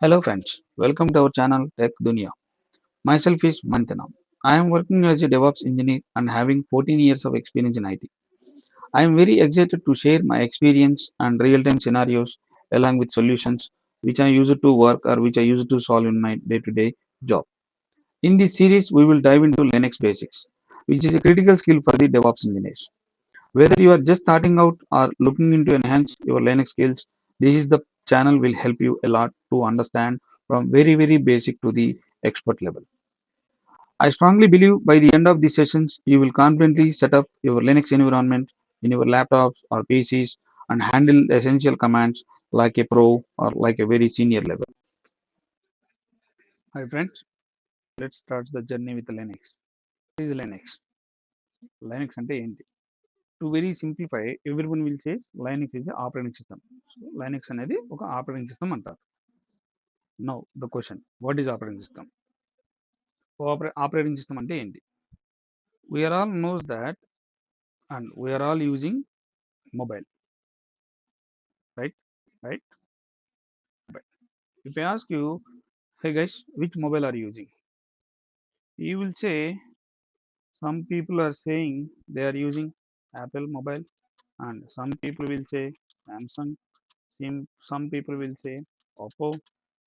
Hello friends, welcome to our channel Tech Dunia. Myself is Mantana. I am working as a DevOps engineer and having 14 years of experience in IT. I am very excited to share my experience and real-time scenarios along with solutions which I use to work or which I use to solve in my day-to-day job. In this series, we will dive into Linux basics, which is a critical skill for the DevOps engineers. Whether you are just starting out or looking into enhance your Linux skills, this is the channel will help you a lot to understand from very basic to the expert level. I strongly believe by the end of these sessions, you will confidently set up your Linux environment in your laptops or PCs and handle essential commands like a pro or like a very senior level. Hi friends, let's start the journey with Linux. What is Linux? Linux అంటే ఏంటి? To very simplify, everyone will say Linux is an operating system. So, Linux అనేది ఒక operating system అంటారు. Now the question, what is operating system? Operating system అంటే ఏంటి? We are all knows that and we are all using mobile, right? Right? But if I ask you, hey guys, which mobile are you using? You will say some people are saying they are using Apple mobile, and some people will say Samsung. Some people will say Oppo.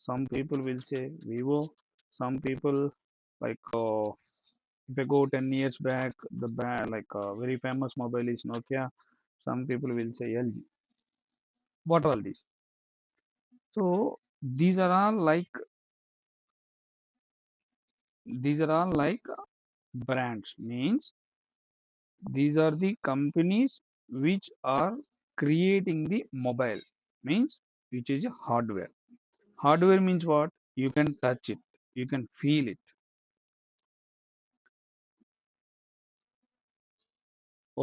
Some people will say Vivo. Some people like if I go 10 years back, very famous mobile is Nokia. Some people will say LG. What are all these? So these are all like brands. Means these are the companies which are creating the mobile. Means which is a hardware. Hardware means what? You can touch it. You can feel it.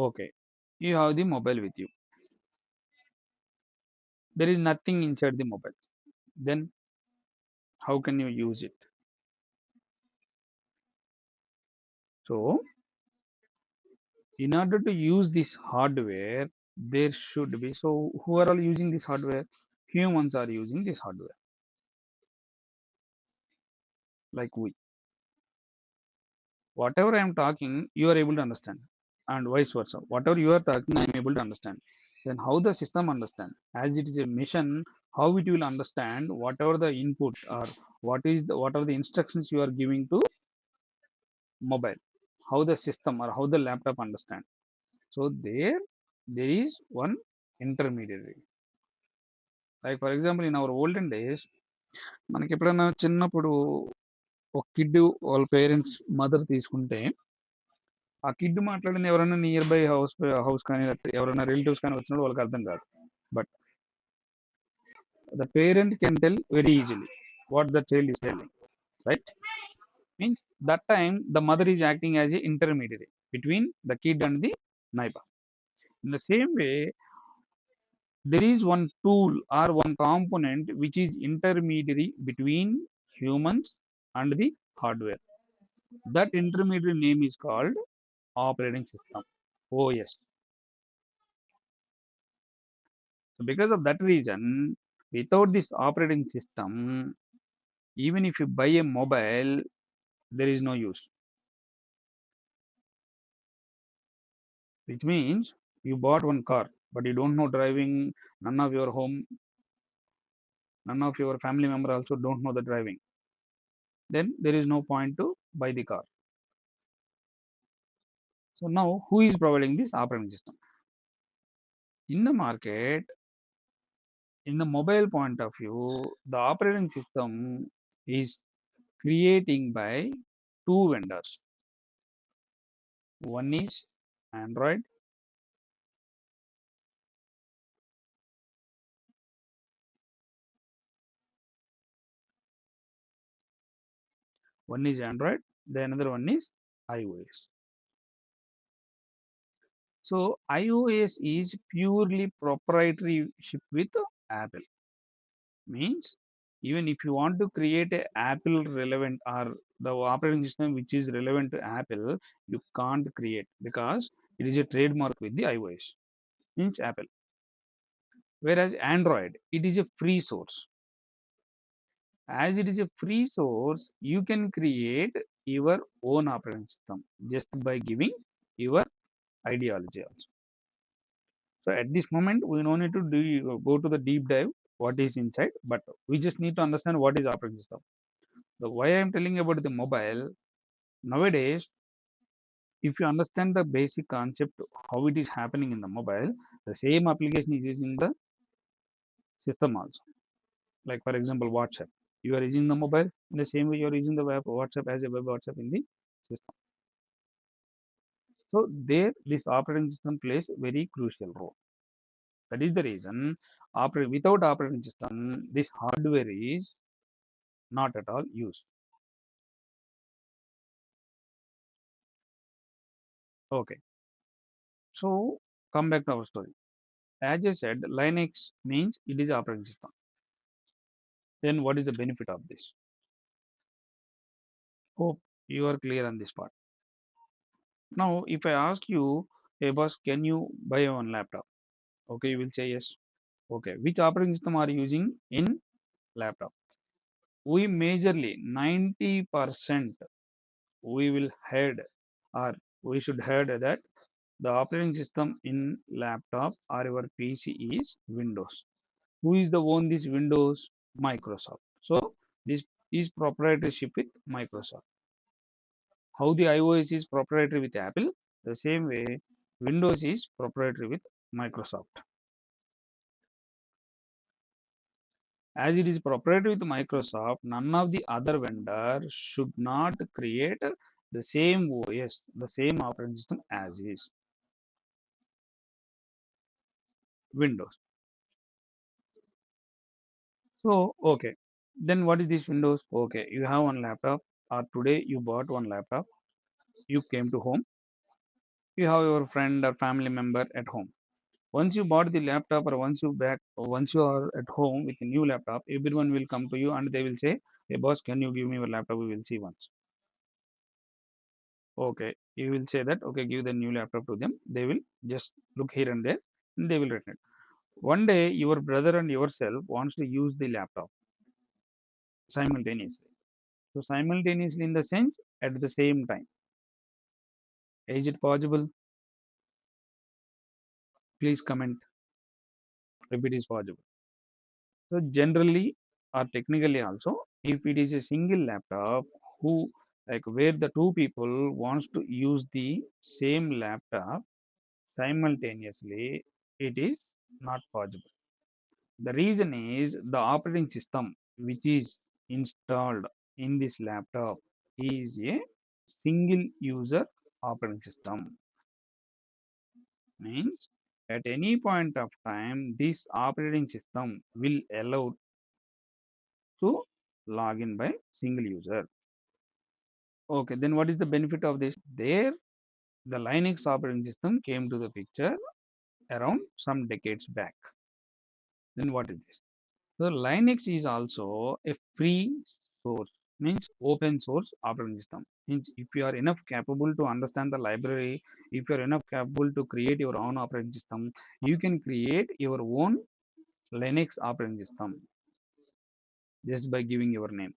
Okay. You have the mobile with you. There is nothing inside the mobile. Then how can you use it? So in order to use this hardware, there should be, so who are all using this hardware? Humans are using this hardware, like we. Whatever I am talking, you are able to understand, and vice versa. Whatever you are talking, I am able to understand. Then how the system understand? As it is a mission, how it will understand whatever the input or what are the instructions you are giving to mobile? How the system or how the laptop understand? So there is one intermediary. Like for example, in our olden days, మనకి ఎప్పుడైనా చిన్నప్పుడు ఒక kid వాళ్ళ parents mother తీసుకుంటే ఆ kid మాట్లాడిన ఎవరైనా near by house కానీ లేకపోతే ఎవరైనా రిలేటివ్స్ కానీ వచ్చినప్పుడు వాళ్ళకి అర్థం కాదు. But the parent can tell very easily what the child is telling, right? Means that time the mother is acting as a intermediary between the kid and the neighbor. In the same way, there is one tool or one component which is intermediary between humans and the hardware. That intermediary name is called operating system, OS. So because of that reason, without this operating system, even if you buy a mobile, there is no use. Which means you bought one car, but you don't know driving. None of your home, none of your family member also don't know the driving. Then there is no point to buy the car. So now, who is providing this operating system? In the market, in the mobile point of view, the operating system is creating by two vendors. One is Android, the another one is iOS. So iOS is purely proprietary ship with Apple. Means even if you want to create a Apple relevant or the operating system which is relevant to Apple, you can't create because it is a trademark with the iOS. Means Apple. Whereas Android, it is a free source. As it is a free source, you can create your own operating system just by giving your ideology also. So at this moment, we no need to go to the deep dive what is inside, but we just need to understand what is operating system. So why I am telling about the mobile nowadays, if you understand the basic concept how it is happening in the mobile, the same application is used in the system also. Like for example, WhatsApp. You are using the mobile in the same way you are using the web WhatsApp as a web WhatsApp in the system. So there, this operating system plays a very crucial role. That is the reason without operating system, this hardware is not at all used. Okay, so come back to our story. As I said, Linux means it is operating system. Then what is the benefit of this? Hope you are clear on this part. Now, if I ask you, hey boss, can you buy one laptop? Okay, you will say yes. Okay, which operating system are you using in laptop? We majorly 90% we will head or we should head that the operating system in laptop or your PC is Windows. Who is the one this Windows? Microsoft. So this is proprietorship with Microsoft. How the iOS is proprietary with Apple, the same way Windows is proprietary with Microsoft. As it is proprietary with Microsoft, none of the other vendors should not create the same OS, the same operating system as is Windows. So, okay. Then what is this Windows? Okay, you have one laptop, or today you bought one laptop, you came to home, you have your friend or family member at home. Once you bought the laptop or once you are at home with a new laptop, everyone will come to you and they will say, hey boss, can you give me your laptop? We will see once. Okay, you will say that, okay, give the new laptop to them. They will just look here and there and they will return it. One day, your brother and yourself wants to use the laptop simultaneously. So simultaneously in the sense at the same time. Is it possible? Please comment if it is possible. So generally or technically also, if it is a single laptop who like where the two people wants to use the same laptop simultaneously, it is not possible. The reason is the operating system which is installed in this laptop is a single user operating system. Means at any point of time, this operating system will allow to log in by single user. Okay, then what is the benefit of this? There, the Linux operating system came to the picture around some decades back. Then what is this? So Linux is also a free source, means open source operating system. Means if you are enough capable to understand the library, if you are enough capable to create your own operating system, you can create your own Linux operating system just by giving your name.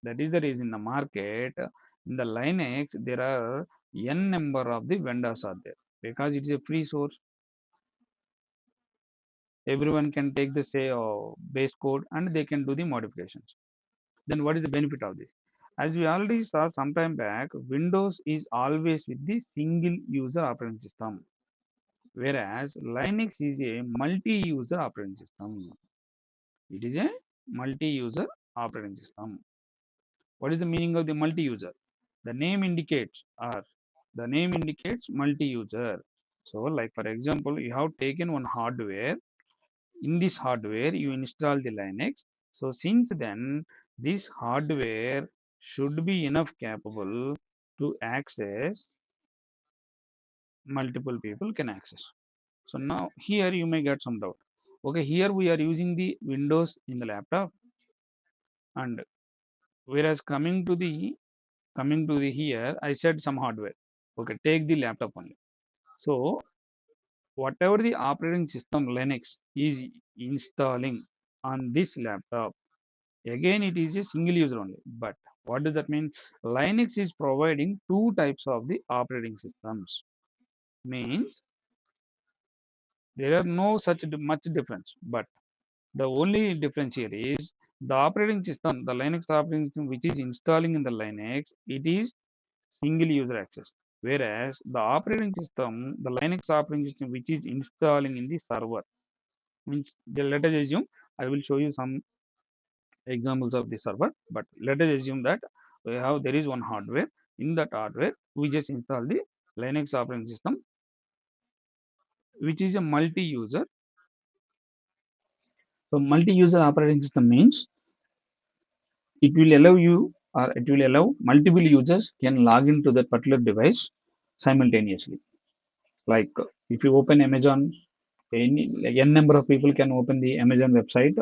That is the reason in the market, in the Linux, there are n number of the vendors are there because it is a free source. Everyone can take the say base code and they can do the modifications. Then what is the benefit of this? As we already saw some time back, Windows is always with the single user operating system, whereas Linux is a multi-user operating system. It is a multi-user operating system. What is the meaning of the multi-user? The name indicates or the name indicates multi-user. So, like for example, you have taken one hardware. In this hardware, you install the Linux. So, since then, this hardware should be enough capable to access multiple people can access. So now here you may get some doubt. Okay, here we are using the Windows in the laptop, and whereas coming to the here, I said some hardware. Okay, take the laptop only. So whatever the operating system Linux is installing on this laptop, Again, it is a single user only. But what does that mean? Linux is providing two types of the operating systems. Means there are no such much difference. But the only difference here is the operating system, the Linux operating system which is installing in the Linux, it is single user access. Whereas the operating system, the Linux operating system which is installing in the server, means let us assume I will show you some examples of the server, but let us assume that we have there is one hardware. In that hardware, we just install the Linux operating system, which is a multi-user. So multi-user operating system means it will allow you or it will allow multiple users can log into that particular device simultaneously. Like if you open Amazon, any like n number of people can open the Amazon website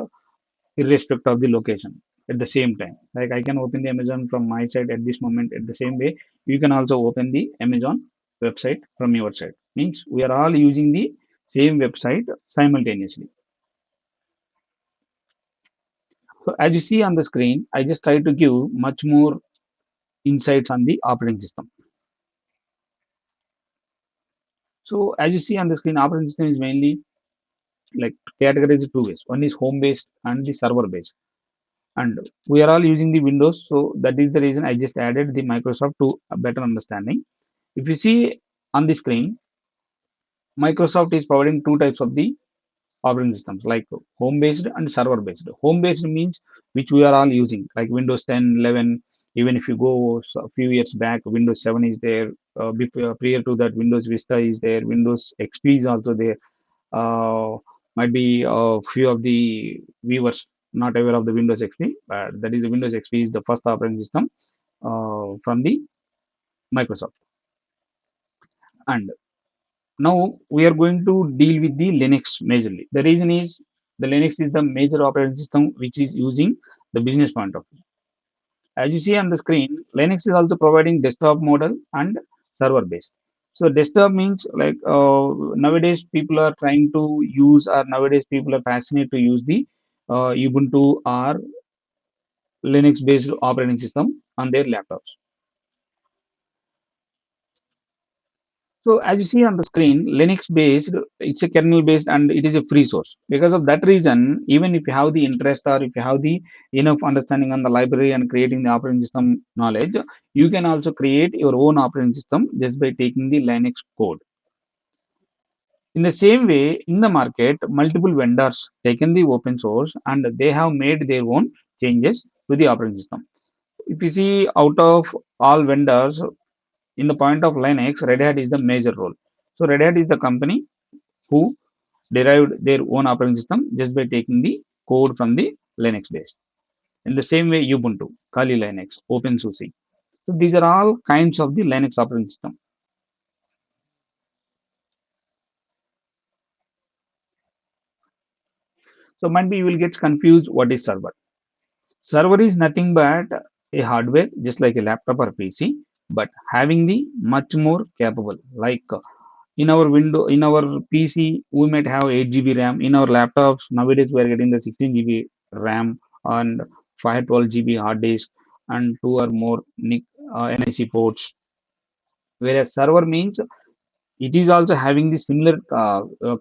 irrespective of the location at the same time. Like I can open the Amazon from my side at this moment. At the same way, you can also open the Amazon website from your side. Means we are all using the same website simultaneously. So as you see on the screen, I just try to give much more insights on the operating system. So as you see on the screen, operating system is mainly like categorized two ways. One is home based and the server based. And we are all using the Windows, so that is the reason I just added the Microsoft to a better understanding. If you see on the screen, Microsoft is providing two types of the operating systems like home based and server based. Home based means which we are all using like Windows 10, 11. Even if you go a few years back, Windows 7 is there. Before, prior to that, Windows Vista is there. Windows XP is also there. Uh, might be a few of the viewers not aware of the Windows XP, but that is the Windows XP is the first operating system from the Microsoft. And now we are going to deal with the Linux majorly. The reason is the Linux is the major operating system which is using the business point of view. As you see on the screen, Linux is also providing desktop model and server based. So desktop means like nowadays people are trying to use or nowadays people are passionate to use the Ubuntu or Linux based operating system on their laptops. So as you see on the screen, Linux based, it's a kernel based and it is a free source. Because of that reason, even if you have the interest or if you have the enough understanding on the library and creating the operating system knowledge, you can also create your own operating system just by taking the Linux code. In the same way, in the market, multiple vendors taken the open source and they have made their own changes to the operating system. If you see out of all vendors, in the point of Linux, Red Hat is the major role. So Red Hat is the company who derived their own operating system just by taking the code from the Linux base. In the same way, Ubuntu, Kali Linux, OpenSUSE. So these are all kinds of the Linux operating system. So maybe you will get confused what is server. Server is nothing but a hardware just like a laptop or PC, but having the much more capable. Like in our window, in our PC, we might have 8 GB RAM. In our laptops, nowadays we are getting the 16 GB RAM and 512 GB hard disk and two or more NIC ports. Whereas server means it is also having the similar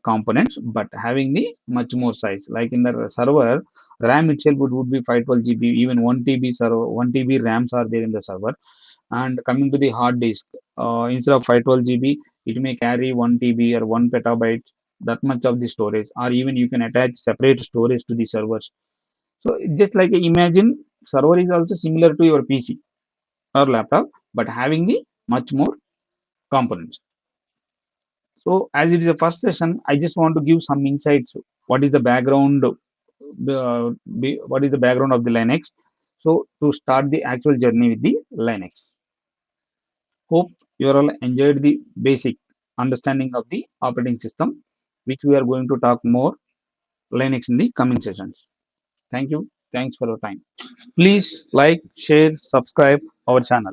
components but having the much more size. Like in the server, RAM itself would be 512 GB, even 1 TB server, 1 TB RAMs are there in the server. And coming to the hard disk, instead of 512 GB, it may carry 1 TB or 1 petabyte, that much of the storage, or even you can attach separate storage to the servers. So just like imagine, server is also similar to your PC or laptop, but having the much more components. So as it is a first session, I just want to give some insights. What is the background? What is the background of the Linux? So to start the actual journey with the Linux. Hope you all enjoyed the basic understanding of the operating system, which we are going to talk more Linux in the coming sessions. Thank you. Thanks for your time. Please like, share, subscribe our channel.